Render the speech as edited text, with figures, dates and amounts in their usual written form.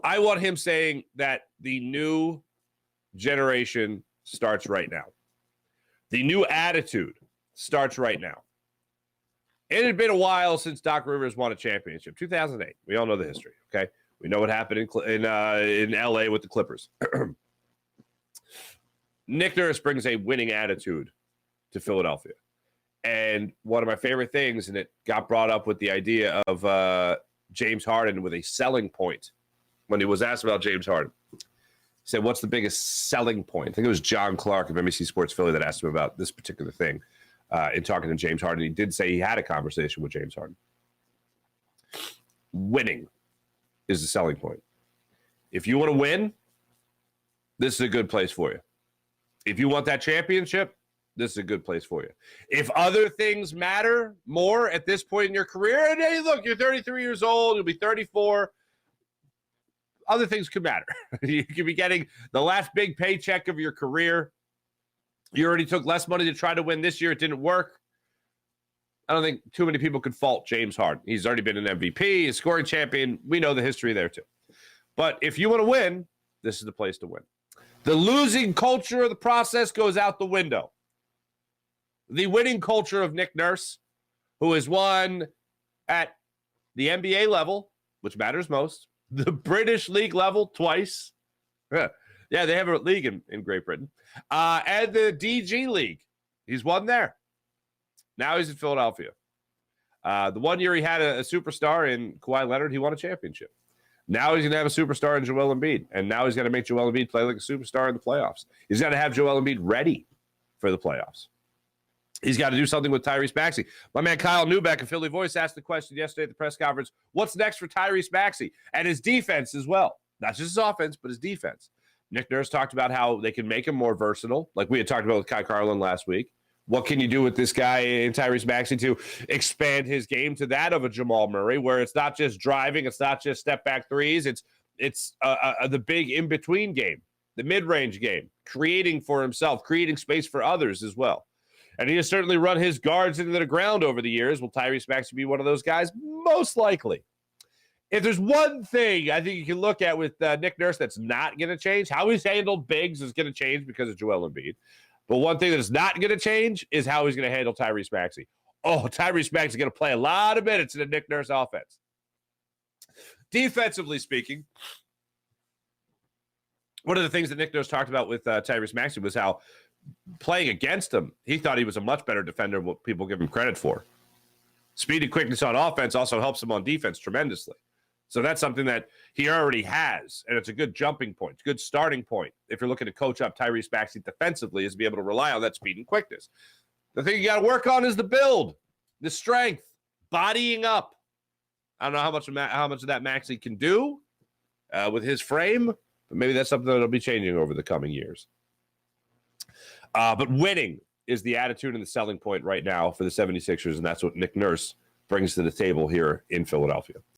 I want him saying that the new generation starts right now. The new attitude starts right now. It had been a while since Doc Rivers won a championship. 2008. We all know the history, okay? We know what happened in L.A. with the Clippers. Nick Nurse brings a winning attitude to Philadelphia. And one of my favorite things, and it got brought up with the idea of James Harden with a selling point. When he was asked about James Harden, he said, what's the biggest selling point? I think it was John Clark of NBC Sports Philly that asked him about this particular thing in talking to James Harden. He did say he had a conversation with James Harden. Winning is the selling point. If you want to win, this is a good place for you. If you want that championship, this is a good place for you. If other things matter more at this point in your career, and hey, look, you're 33 years old, you'll be 34, other things could matter. You could be getting the last big paycheck of your career. You already took less money to try to win this year. It didn't work. I don't think too many people could fault James Harden. He's already been an MVP, a scoring champion. We know the history there too. But if you want to win, this is the place to win. The losing culture of the process goes out the window. The winning culture of Nick Nurse, who has won at the NBA level, which matters most, the British League level twice. Yeah, they have a league in Great Britain. And the DG League. He's won there. Now he's in Philadelphia. The 1 year he had a superstar in Kawhi Leonard, he won a championship. Now he's going to have a superstar in Joel Embiid. And now he's going to make Joel Embiid play like a superstar in the playoffs. He's got to have Joel Embiid ready for the playoffs. He's got to do something with Tyrese Maxey. My man Kyle Newbeck of Philly Voice asked the question yesterday at the press conference, what's next for Tyrese Maxey? And his defense as well. Not just his offense, but his defense. Nick Nurse talked about how they can make him more versatile, like we had talked about with Kai Carlin last week. What can you do with this guy in Tyrese Maxey to expand his game to that of a Jamal Murray, where it's not just driving, it's not just step-back threes, it's the big in-between game, the mid-range game, creating for himself, creating space for others as well. And he has certainly run his guards into the ground over the years. Will Tyrese Maxey be one of those guys? Most likely. If there's one thing I think you can look at with Nick Nurse that's not going to change, how he's handled bigs is going to change because of Joel Embiid. But one thing that's not going to change is how he's going to handle Tyrese Maxey. Oh, Tyrese Maxey is going to play a lot of minutes in the Nick Nurse offense. Defensively speaking, one of the things that Nick Nurse talked about with Tyrese Maxey was how playing against him, he thought he was a much better defender than what people give him credit for. Speed and quickness on offense also helps him on defense tremendously. So that's something that he already has, and it's a good jumping point, good starting point. If you're looking to coach up Tyrese Maxey defensively, is to be able to rely on that speed and quickness. The thing you got to work on is the build, the strength, bodying up. I don't know how much of that Maxey can do with his frame, but maybe that's something that'll be changing over the coming years. But winning is the attitude and the selling point right now for the 76ers, and that's what Nick Nurse brings to the table here in Philadelphia.